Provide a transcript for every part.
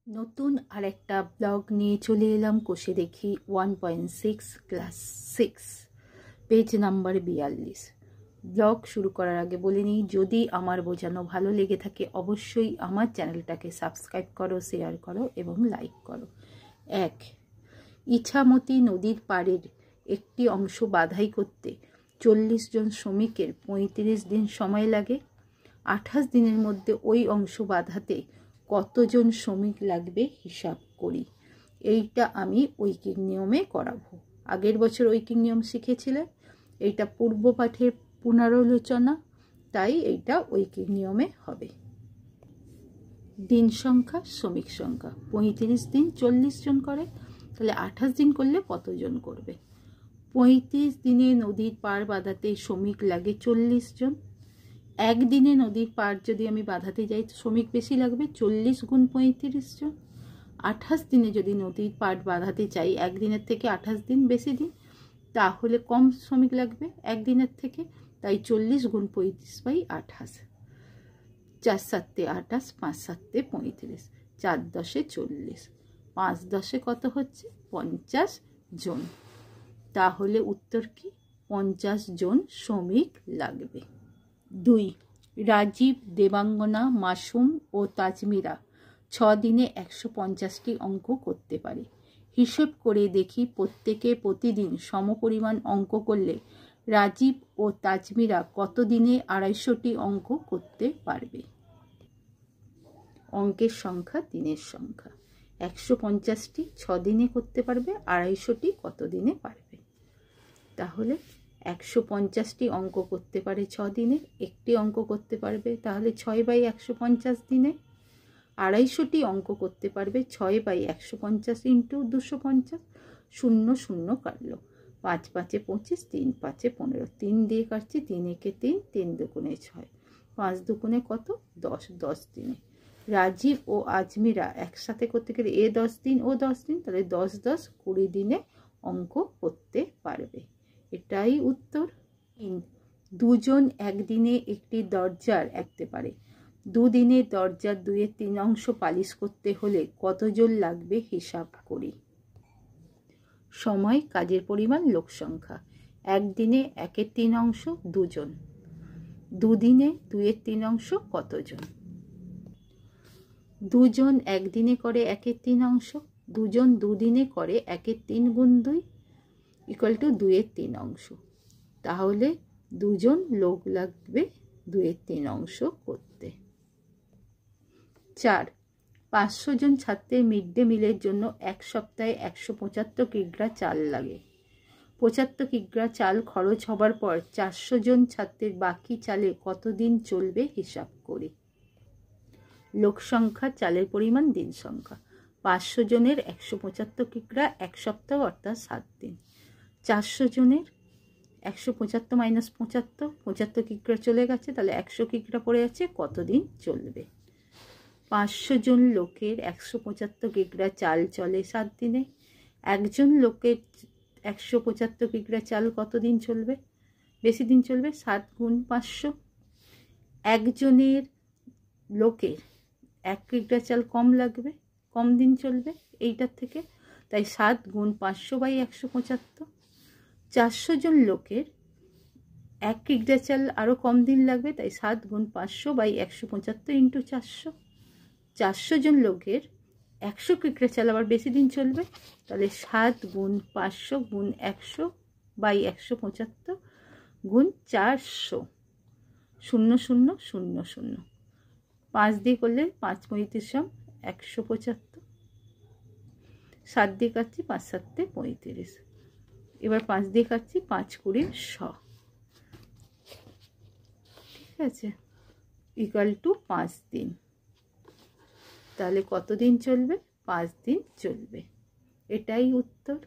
নতুন আরেকটা ব্লগ নিয়ে চলে এলাম কোষে দেখি 1.6 ক্লাস 6 পেজ নাম্বার 42। ব্লগ শুরু করার আগে বলে নিই, যদি আমার বোঝানো ভালো লেগে থাকে অবশ্যই আমার চ্যানেলটাকে সাবস্ক্রাইব করো, শেয়ার করো এবং লাইক করো। 1. ইছামতি নদীর পাড়ের একটি অংশ বাধাই করতে 40 জন শ্রমিকের 35 দিন সময় লাগে। 28 দিনের মধ্যে ওই অংশ বাঁধাতে কতজন শ্রমিক লাগবে হিসাব করি। এইটা আমি ঐকিক নিয়মে করাবো। আগের বছর ঐকিক নিয়ম শিখেছিলে, এইটা পূর্ব পাঠের পুনরালোচনা, তাই এইটা ঐকিক নিয়মে হবে। দিন সংখ্যা, শ্রমিক সংখ্যা। 35 দিন 40 জন করে, তাহলে 28 দিন করলে কতজন করবে? 35 দিনে নদীর পাড় বাঁধাতে শ্রমিক লাগে 40 জন। একদিনে নদীর পাড় যদি আমি বাঁধাতে যাই শ্রমিক বেশি লাগবে, 40 গুণ 35 জন। 28 দিনে যদি নদীর পাড় বাঁধাতে চাই, একদিনের থেকে 28 দিন বেশি দিন, তাহলে কম শ্রমিক লাগবে একদিনের থেকে, তাই 40 গুণ 35/28। 4 7 28, 5 7 35, 4 10 40, 5 10 কত হচ্ছে? 50 জন। তাহলে উত্তর কি? 50 জন শ্রমিক লাগবে। 2. রাজীব, দেবাঙ্গনা, মাসুম ও তাজমিরা 6 দিনে 150টি অঙ্ক করতে পারে। হিসেব করে দেখি প্রত্যেকে প্রতিদিন সমপরিমাণ অঙ্ক করলে রাজীব ও তাজমিরা কত দিনে 250টি অঙ্ক করতে পারবে। অঙ্কের সংখ্যা, দিনের সংখ্যা। 150টি 6 দিনে করতে পারবে, 250টি কত দিনে পারবে? তাহলে 150টি অঙ্ক করতে পারে 6 দিনে, একটি অঙ্ক করতে পারবে, তাহলে 6/150 দিনে। 250টি অঙ্ক করতে পারবে 6/150 ইন্টু 250, 0 0 কাটলো, 5 5 25, 3 5 15, 3 দিয়ে কাটছি, 3 একে 3, 3 দুগুণে 6, 5 দুগুণে কত? 10, 10 দিনে। রাজীব ও আজমিরা একসাথে করতে গেলে 10 দিন ও 10 দিন, তাহলে 10 10 20 দিনে অঙ্ক করতে পারবে। এটাই উত্তর। 2জন একদিনে একটি দরজার আঁকতে পারে। 2 দিনে দরজার 2/3 অংশ পালিশ করতে হলে কতজন লাগবে হিসাব করি। সময়, কাজের পরিমাণ, লোক সংখ্যা। একদিনে 1/3 অংশ 2 জন, 2 দিনে 2/3 অংশ কতজন? 2জন একদিনে করে 1/3 অংশ, 2জন 2 দিনে করে 1/3 গুণ 2 ইকুয়াল টু 2/3 অংশ। তাহলে 2জন লোক লাগবে 2/3 অংশ করতে। 4. 500 জন ছাত্রের মিড ডে মিলের জন্য এক সপ্তাহে 175 কিগ্রা চাল লাগে। 75 কিগ্রা চাল খরচ হবার পর 400 জন ছাত্রের বাকি চালে কতদিন চলবে হিসাব করি। লোক সংখ্যা, চালের পরিমাণ, দিন সংখ্যা। 500 জনের 175 কিগ্রা এক সপ্তাহ অর্থাৎ 7 দিন। 400 জনের 175 মাইনাস 75, 75 কিগ্রা চলে গেছে, তাহলে 100 কিগ্রা পড়ে আছে, কতদিন চলবে? 500 জন লোকের 175 কিগ্রা চাল চলে 7 দিনে। একজন লোকের 175 কিগ্রা চাল কতদিন চলবে? বেশি দিন চলবে, 7 গুণ 500। একজনের লোকের 1 কিগ্রা চাল কম লাগবে, কম দিন চলবে এইটার থেকে, তাই 7 গুণ 500/175। 400 জন লোকের 1 কিগ্রা চাল আরও কম দিন লাগবে, তাই 7 গুণ 500/175 ইন্টু 400। 400 জন লোকের 100 কিগ্রা চাল আবার বেশি দিন চলবে, তাহলে 7 গুণ 500 গুণ 100/175 গুণ 400, 0 0 0 0, 5 দিয়ে করলে 5 35 175, 7 দিয়ে কাটছি, 5 7 35, এবার 5 দিয়ে কাটছি, 5 20 100, ঠিক আছে, ইকুয়াল টু 5 দিন। তাহলে কতদিন চলবে? 5 দিন চলবে। এটাই উত্তর।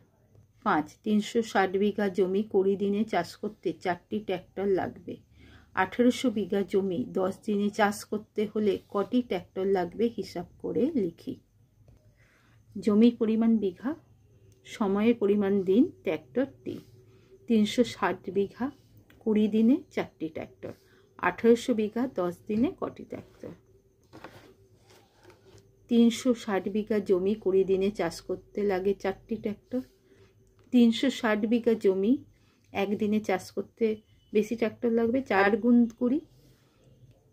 5. 360 বিঘা জমি 20 দিনে চাষ করতে 4টি ট্র্যাক্টর লাগবে। 1800 বিঘা জমি 10 দিনে চাষ করতে হলে কটি ট্র্যাক্টর লাগবে হিসাব করে লিখি। জমির পরিমাণ বিঘা, সময়ের পরিমাণ দিন, ট্র্যাক্টরটি। 360 বিঘা 20 দিনে 4টি ট্র্যাক্টর, 1800 বিঘা 10 দিনে কটি ট্র্যাক্টর? 360 বিঘা জমি 20 দিনে চাষ করতে লাগে 4টি ট্র্যাক্টর। 360 বিঘা জমি একদিনে চাষ করতে বেশি ট্র্যাক্টর লাগবে, 4 গুণ 20।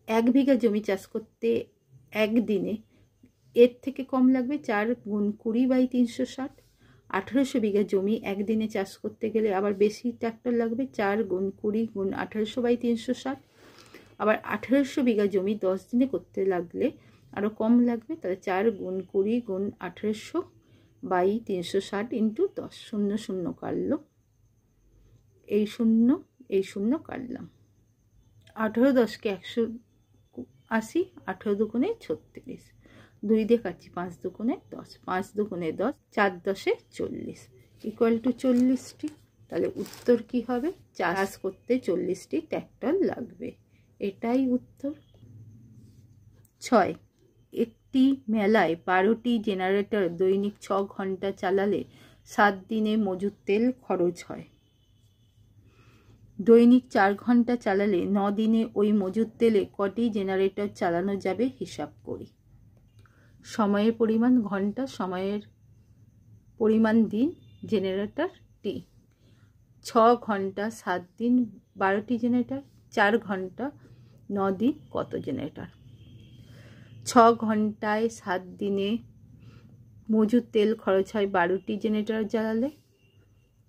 1 বিঘা জমি চাষ করতে একদিনে এর থেকে কম লাগবে, 4 গুণ 20/360। 1800 বিঘা জমি একদিনে চাষ করতে গেলে আবার বেশি ট্র্যাক্টর লাগবে, 4 গুণ 20 গুণ 1800/360। আবার 1800 বিঘা জমি 10 দিনে করতে লাগলে আরও কম লাগবে, তাহলে 4 গুণ 20 গুণ 1800/360 ইন্টু 10। 0 0 কাটল, এই 0 কাটলাম। 18 10কে 180, 18 দুগুণে 36, 2 দিয়ে কাটছি, 5 দুগুণে 10, 5 দুগুণে 10, 4 10 40 ইকুয়াল টু 40টি। তাহলে উত্তর কি হবে? চাষ করতে 40টি ট্র্যাক্টর লাগবে, এটাই উত্তর। 6, একটি মেলায় 12টি জেনারেটর দৈনিক 6 ঘন্টা চালালে 7 দিনে মজুদ তেল খরচ হয়। দৈনিক 4 ঘন্টা চালালে 9 দিনে ওই মজুদ তেলে কটি জেনারেটর চালানো যাবে হিসাব করি। সময়ের পরিমাণ ঘন্টা, সময়ের পরিমাণ দিন, জেনারেটর টি। 6 ঘন্টা 7 দিন 12টি জেনারেটর, 4 ঘন্টা 9 দিন কত জেনারেটর? 6 ঘন্টায় 7 দিনে মজুদ তেল খরচ হয় 12টি জেনারেটর জ্বালালে,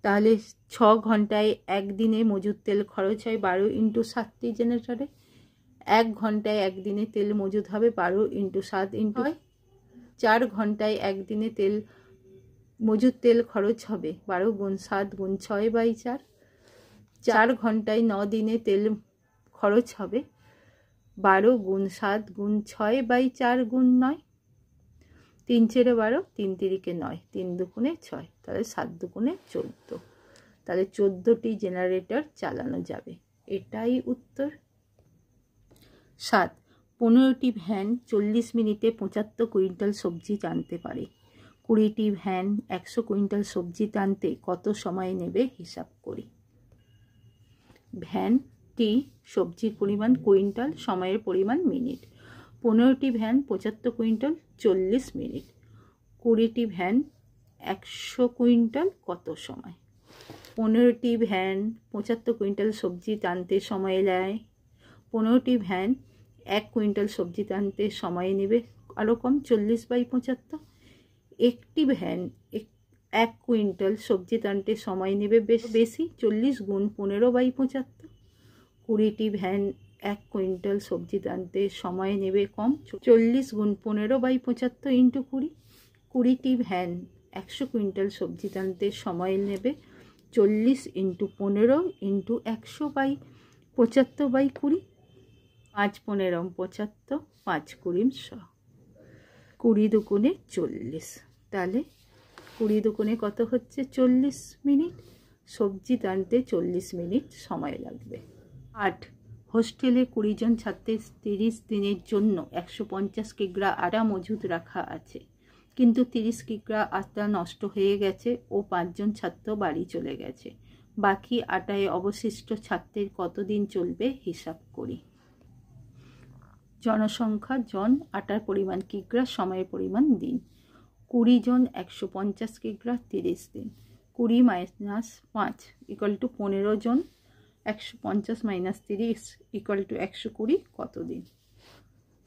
তাহলে 6 ঘন্টায় একদিনে মজুদ তেল খরচ হয় 12 ইন্টু 7টি জেনারেটরে। 1 ঘন্টায় একদিনে তেল মজুদ হবে 12 ইন্টু 7 ইন্টু 4 ঘন্টায় একদিনে মজুদ তেল খরচ হবে 12 গুণ 7 গুণ 6/4। 4 ঘন্টায় 9 দিনে তেল খরচ হবে 12 গুণ 7 গুণ 6/4 গুণ 9। 3 × 12, 3 × 9, 3 দুগুণে 6, তাহলে 7 দুগুণে 14। তাহলে 14টি জেনারেটর চালানো যাবে, এটাই উত্তর। 7, 15টি ভ্যান 40 মিনিটে 75 কুইন্টাল সবজি টানতে পারে। 20টি ভ্যান 100 কুইন্টাল সবজি টানতে কত সময় নেবে হিসাব করি। ভ্যানটি সবজির পরিমাণ কুইন্টাল, সময়ের পরিমাণ মিনিট। 15টি ভ্যান 75 কুইন্টাল 40 মিনিট। 20টি ভ্যান 100 কুইন্টাল কত সময়? 15টি ভ্যান 75 কুইন্টাল সবজি টানতে সময় নেয়। 15টি ভ্যান 1 কুইন্টাল সবজি টানতে সময় নেবে আরও কম, 40/75। একটি ভ্যান 1 কুইন্টাল সবজি টানতে সময় নেবে বেশি, 40 গুণ 15/75। 20টি ভ্যান 1 কুইন্টাল সবজি টানতে সময় নেবে কম, 40 গুণ 15/75 ইন্টু 20। 20টি ভ্যান 100 কুইন্টাল সবজি টানতে সময় নেবে 40 ইন্টু 15 ইন্টু 100/75/20। 5 15 75, 5 20 100, 20 দুগুণে 40। তাহলে 20 দুগুণে কত হচ্ছে? 40 মিনিট। সবজি টানতে 40 মিনিট সময় লাগবে। 8, হোস্টেলে 20 জন ছাত্রের 30 দিনের জন্য 150 কিগ্রা আটা মজুদ রাখা আছে, কিন্তু 30 কিগ্রা আটা নষ্ট হয়ে গেছে ও 5 জন ছাত্র বাড়ি চলে গেছে। বাকি আটায় অবশিষ্ট ছাত্রের কতদিন চলবে হিসাব করি। জনসংখ্যা জন, আটার পরিমাণ কিগ্রা, সময়ের পরিমাণ দিন। 20 জন 150 কিগ্রা 30 দিন। 20 - 5 ইকুয়াল টু 15 জন 150 - 30 ইকুয়াল টু 120 কত দিন?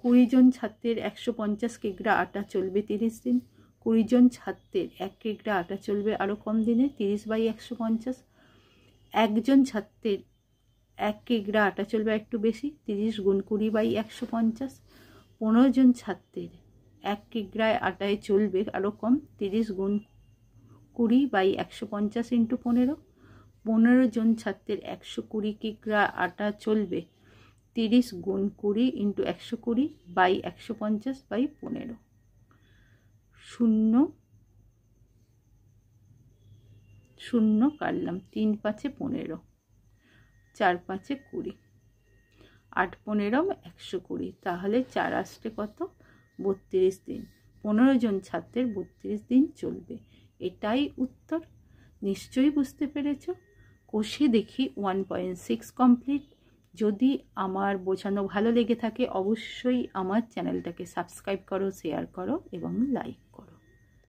20 জন ছাত্রের 150 কিগ্রা আটা চলবে 30 দিন। 20 জন ছাত্রের 1 কিগ্রা আটা চলবে আরও কম দিনে, 30/150। 1 জন ছাত্রের 1 কিগ্রা আটা চলবে একটু বেশি, 30 গুণ 20/150। 15 জন ছাত্রের 1 কিগ্রায় আটায় চলবে আরও কম, 30 গুণ 20/150 ইন্টু 15। 15 জন ছাত্রের 120 কিগ্রা আটা চলবে 30 গুণ 20 ইন্টু 120/150/15। 0 0 কাটলাম, 3 5 15, 4 5 20, 8 15 120, তাহলে 4 আসতে কত? 32 দিন। 15 জন ছাত্রের 32 দিন চলবে, এটাই উত্তর। নিশ্চয়ই বুঝতে পেরেছ। কষে দেখি 1.6 কমপ্লিট। যদি আমার বোঝানো ভালো লেগে থাকে অবশ্যই আমার চ্যানেলটাকে সাবস্ক্রাইব করো, শেয়ার করো এবং লাইক করো।